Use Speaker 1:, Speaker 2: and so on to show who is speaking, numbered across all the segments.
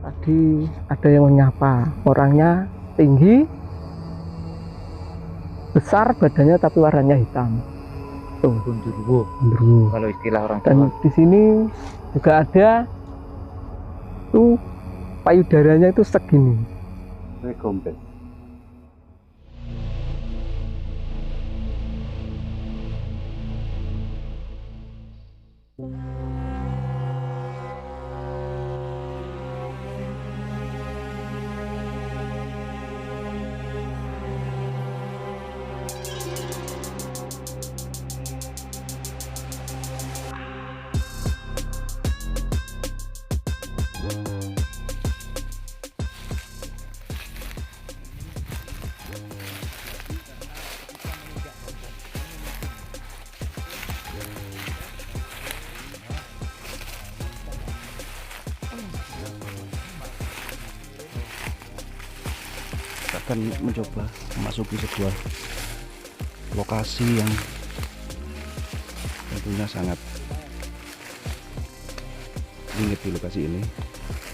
Speaker 1: Tadi ada yang menyapa, orangnya tinggi, besar badannya tapi warnanya hitam. Tuh,
Speaker 2: Gundurwo
Speaker 1: genderuwo.
Speaker 2: kalau istilah orang
Speaker 1: Dan
Speaker 2: Jawa.
Speaker 1: di sini juga ada tuh payudaranya itu segini.
Speaker 2: Gombel.
Speaker 3: Akan mencoba memasuki sebuah lokasi yang tentunya sangat unik di lokasi ini.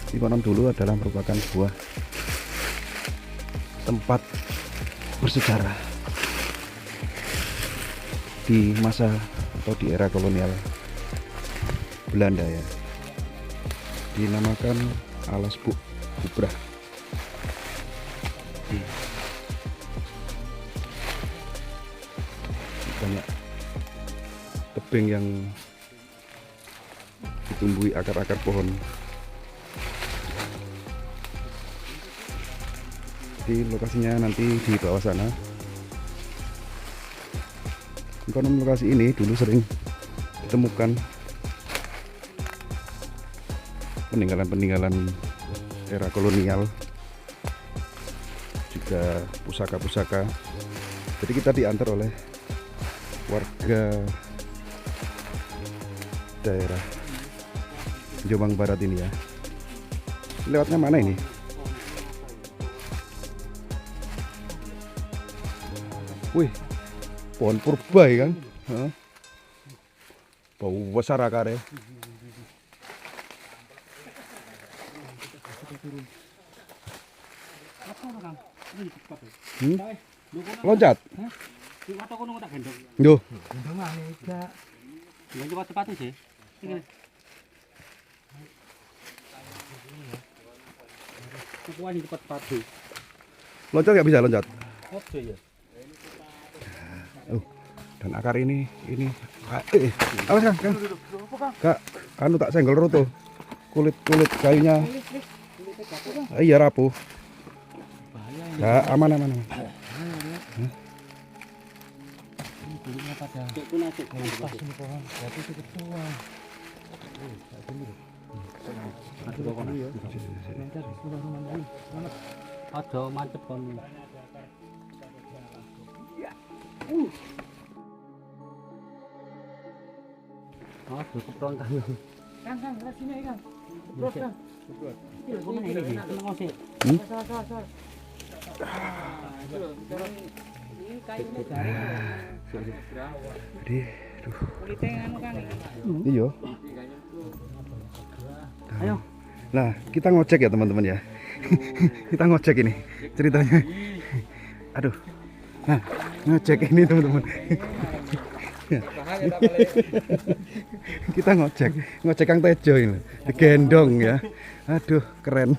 Speaker 3: Di konon dulu adalah merupakan sebuah tempat bersejarah di masa atau di era kolonial Belanda ya. Dinamakan Alas Bubrah. Banyak tebing yang ditumbuhi akar-akar pohon. Di lokasinya nanti di bawah sana. Konon lokasi ini dulu sering ditemukan peninggalan-peninggalan era kolonial, juga pusaka-pusaka. Jadi kita diantar oleh warga daerah Jombang Barat ini ya. Lewatnya mana ini? Wih, pohon purba ya kan? Hah? Bau besar akarnya. Loncat. Yo. Loncat nggak bisa loncat. Dan akar ini awas Kang. Kak, anu tak senggol roto. Kulit kayunya. Iya rapuh. Ya, aman.
Speaker 2: Ada mantep kon. Aduh, keperontan.
Speaker 1: Kang, ke sini Kang. Keprot, Kang.
Speaker 3: Iya. Ayo. Nah, kita ngocek ya teman-teman ya. Kita ngocek ini ceritanya. Aduh. Nah, ngocek ini teman-teman. Kita ngocek Kang Tejo ini, digendong ya. Aduh, keren.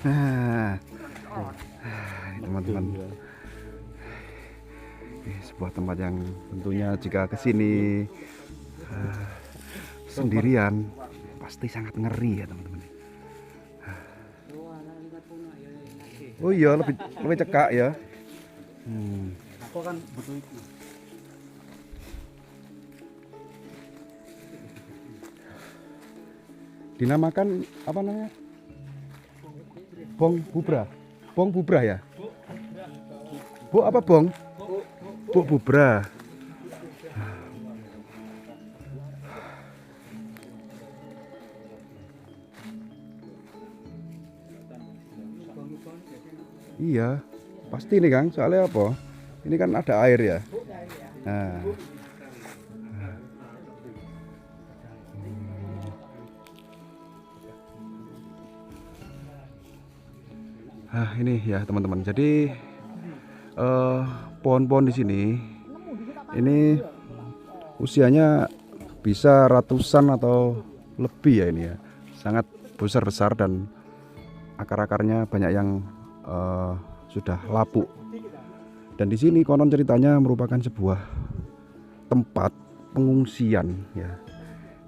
Speaker 3: Nah, teman-teman, ini sebuah tempat yang tentunya jika kesini sendirian pasti sangat ngeri ya teman-teman. Oh iya, lebih cekak ya.
Speaker 2: Aku kan butuh itu.
Speaker 3: Dinamakan apa namanya? Bong Bubra ya? Bu apa bong? Bu Bubra. Iya, pasti nih Kang, soalnya apa? Ini kan ada air ya. Nah. Ini ya teman-teman. Jadi pohon-pohon di sini ini usianya bisa ratusan atau lebih ya ini ya. Sangat besar-besar dan akar-akarnya banyak yang sudah lapuk. Dan di sini konon ceritanya merupakan sebuah tempat pengungsian ya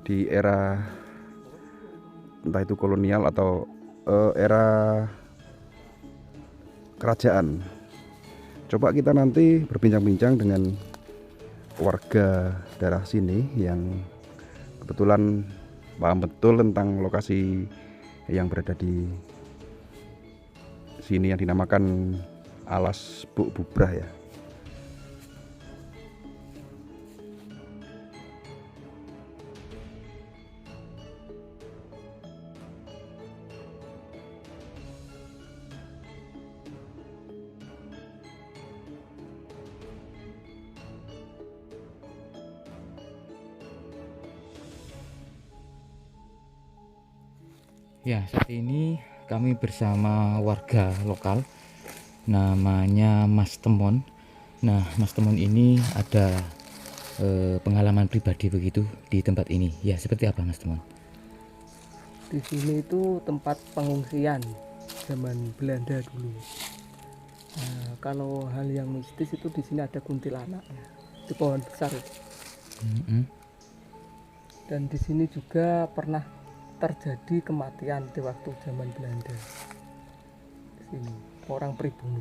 Speaker 3: di era entah itu kolonial atau era kerajaan. Coba kita nanti berbincang-bincang dengan warga daerah sini yang kebetulan paham betul tentang lokasi yang berada di sini yang dinamakan Alas Buk Bubrah ya.
Speaker 4: Ya, saat ini kami bersama warga lokal namanya Mas Temon. Nah, Mas Temon ini ada pengalaman pribadi begitu di tempat ini. Ya, seperti apa Mas Temon?
Speaker 1: Di sini itu tempat pengungsian zaman Belanda dulu. Nah, kalau hal yang mistis itu di sini ada kuntilanak ya, di pohon besar. Dan di sini juga pernah terjadi kematian di waktu zaman Belanda. Di sini orang pribumi.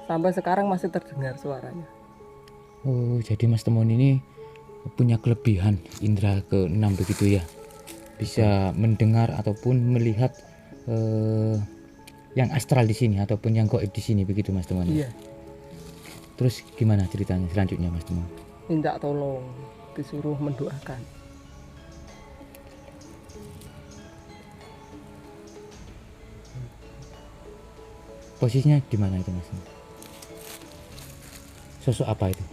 Speaker 1: Sampai sekarang masih terdengar suaranya.
Speaker 4: Oh, jadi Mas Temon ini punya kelebihan indera keenam begitu ya. Bisa mendengar ataupun melihat yang astral di sini ataupun yang gaib di sini begitu Mas Temon.
Speaker 1: Iya.
Speaker 4: Terus gimana ceritanya selanjutnya Mas Temon?
Speaker 1: Minta tolong, disuruh mendoakan.
Speaker 4: Posisinya di mana itu Mas? Sosok apa itu?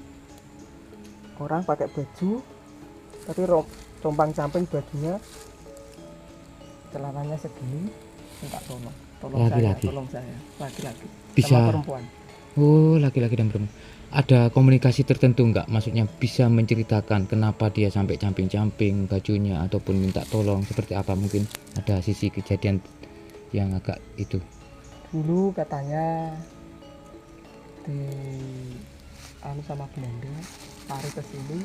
Speaker 1: Orang pakai baju, tapi compang-camping bajunya, celananya segini, minta tolong.
Speaker 4: Laki-laki.
Speaker 1: Tolong saya, laki-laki.
Speaker 4: Bisa.
Speaker 1: Sama perempuan.
Speaker 4: Oh, laki-laki dan perempuan. Ada komunikasi tertentu nggak? Maksudnya bisa menceritakan kenapa dia sampai camping-camping bajunya ataupun minta tolong seperti apa? Mungkin ada sisi kejadian yang agak itu.
Speaker 1: Dulu katanya di sama Belanda tarik ke sini,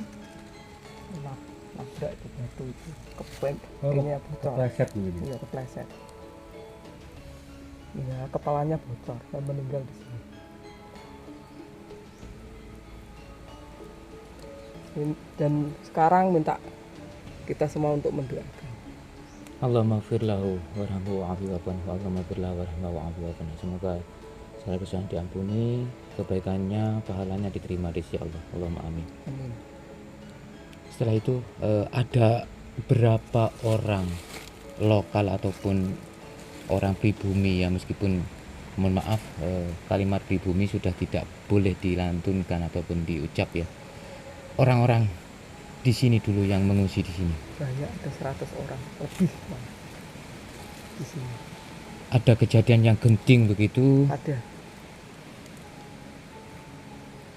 Speaker 1: nabrak itu batu itu, ini bocor.
Speaker 2: Kepleset gitu.
Speaker 1: Iya, kepleset. Iya, kepalanya bocor dan meninggal di sini. Dan sekarang minta kita semua untuk mendoakan.
Speaker 4: Allahumma fir lahu warhamhu wa'afiwafan Allahumma fir lahu warhamhu wa'afiwafan. Semoga segala kesalahan diampuni, kebaikannya, pahalanya diterima di sisi Allah. Allahumma amin.
Speaker 1: Amin.
Speaker 4: Setelah itu ada berapa orang lokal ataupun orang pribumi ya, meskipun mohon maaf kalimat pribumi sudah tidak boleh dilantunkan ataupun diucap ya. Orang-orang di sini dulu yang mengungsi di sini.
Speaker 1: Banyak, ada 100 orang lebih malah di sini.
Speaker 4: Ada kejadian yang genting begitu.
Speaker 1: Ada.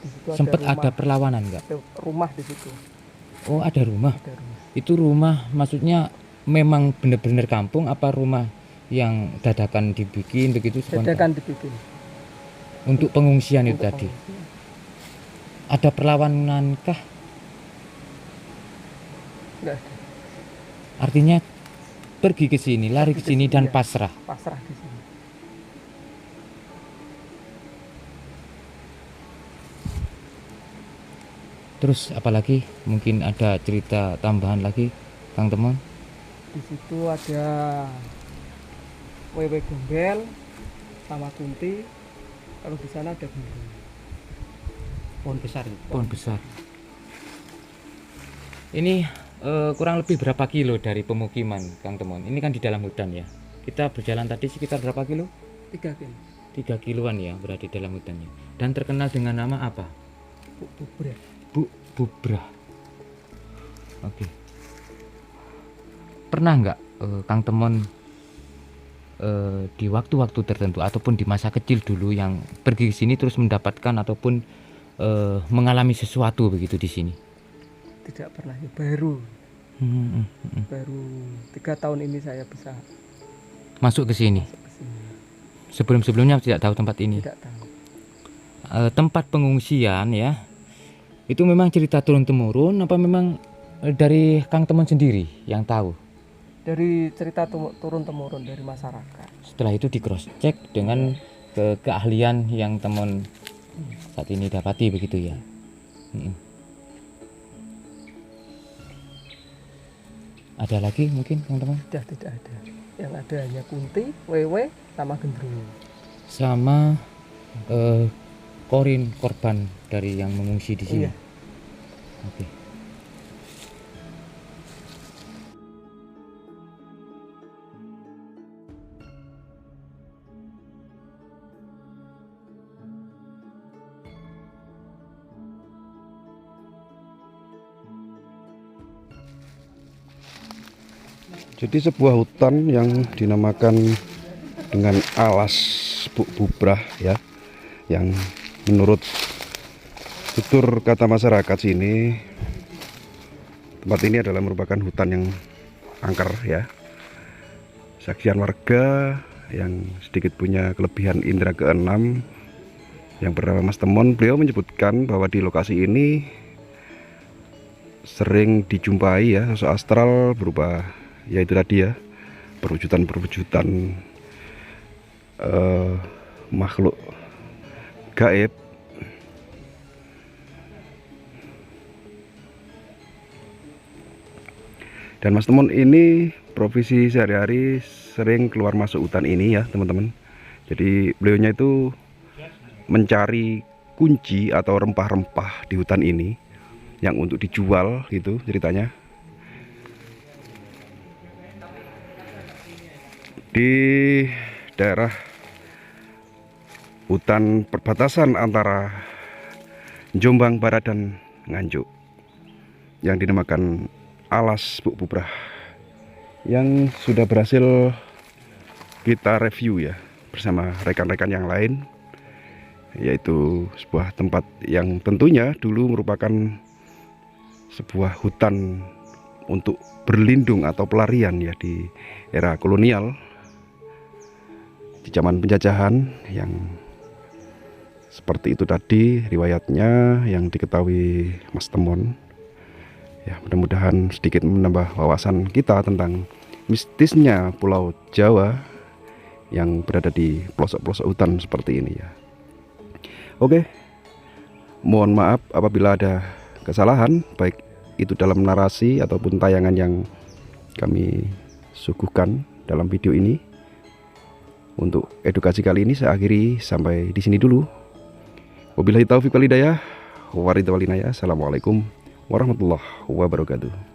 Speaker 1: Di situ
Speaker 4: Sempat
Speaker 1: rumah,
Speaker 4: ada perlawanan nggak?
Speaker 1: ada rumah di situ.
Speaker 4: Oh, ada rumah.
Speaker 1: Ada rumah.
Speaker 4: Itu rumah maksudnya memang benar-benar kampung apa rumah yang dadakan dibikin begitu spontan?
Speaker 1: Dadakan dibikin.
Speaker 4: Untuk pengungsian itu
Speaker 1: Untuk
Speaker 4: tadi.
Speaker 1: pengungsian.
Speaker 4: Ada perlawanan kah?
Speaker 1: Enggak ada.
Speaker 4: Artinya pergi ke sini, lari ke
Speaker 1: Pergi ke
Speaker 4: sini
Speaker 1: sini,
Speaker 4: dan
Speaker 1: ya.
Speaker 4: pasrah.
Speaker 1: Pasrah di sini.
Speaker 4: Terus apalagi mungkin ada cerita tambahan lagi Kang Temon?
Speaker 1: Di situ ada wewe gombel sama kunti. Kalau di sana ada gunung.
Speaker 2: Pohon besar itu.
Speaker 4: Pohon besar. Ini kurang lebih berapa kilo dari pemukiman Kang Temon? Ini kan di dalam hutan ya. Kita berjalan tadi sekitar berapa kilo?
Speaker 1: 3 kilo.
Speaker 4: 3 kiloan ya berada di dalam hutannya. Dan terkenal dengan nama apa?
Speaker 1: Bubrah.
Speaker 4: Bu Bubrah. Oke. Pernah nggak Kang Temon di waktu-waktu tertentu ataupun di masa kecil dulu yang pergi ke sini terus mendapatkan ataupun mengalami sesuatu begitu di sini?
Speaker 1: Tidak pernah, ya baru
Speaker 4: Hmm,
Speaker 1: baru 3 tahun ini saya bisa
Speaker 4: Masuk ke sini.
Speaker 1: masuk ke sini.
Speaker 4: Sebelum-sebelumnya tidak tahu tempat ini.
Speaker 1: Tidak tahu.
Speaker 4: Tempat pengungsian ya, itu memang cerita turun-temurun apa memang dari Kang Temon sendiri yang tahu?
Speaker 1: Dari cerita turun temurun dari masyarakat.
Speaker 4: Setelah itu di cross check dengan keahlian yang Temon saat ini dapati begitu ya. Ada lagi mungkin teman-teman?
Speaker 1: Sudah tidak ada. Yang ada hanya Kunti, Wewe, sama Gendruwo.
Speaker 4: Sama Korin, korban dari yang mengungsi di sini.
Speaker 1: Iya.
Speaker 4: Oke.
Speaker 3: Jadi sebuah hutan yang dinamakan dengan alas Buk Bubrah ya, yang menurut tutur kata masyarakat sini, tempat ini adalah merupakan hutan yang angker ya. Saksian warga yang sedikit punya kelebihan indera keenam yang bernama Mas Temon, beliau menyebutkan bahwa di lokasi ini sering dijumpai ya sosok astral berupa yaitu tadi ya perwujudan makhluk gaib. Dan Mas Temon ini profesi sehari-hari sering keluar masuk hutan ini ya teman-teman. Jadi beliaunya itu mencari kunci atau rempah-rempah di hutan ini yang untuk dijual gitu ceritanya. Di daerah hutan perbatasan antara Jombang Barat dan Nganjuk yang dinamakan alas Buk Bubrah, yang sudah berhasil kita review ya bersama rekan-rekan yang lain, yaitu sebuah tempat yang tentunya dulu merupakan sebuah hutan untuk berlindung atau pelarian ya di era kolonial, di zaman penjajahan, yang seperti itu tadi riwayatnya yang diketahui Mas Temon. Ya, mudah-mudahan sedikit menambah wawasan kita tentang mistisnya Pulau Jawa yang berada di pelosok-pelosok hutan seperti ini ya. Oke, mohon maaf apabila ada kesalahan, baik itu dalam narasi ataupun tayangan yang kami suguhkan dalam video ini. Untuk edukasi kali ini saya akhiri sampai di sini dulu. Wabillahi taufiq wal hidayah. Waridha wal inayah. Assalamualaikum warahmatullahi wabarakatuh.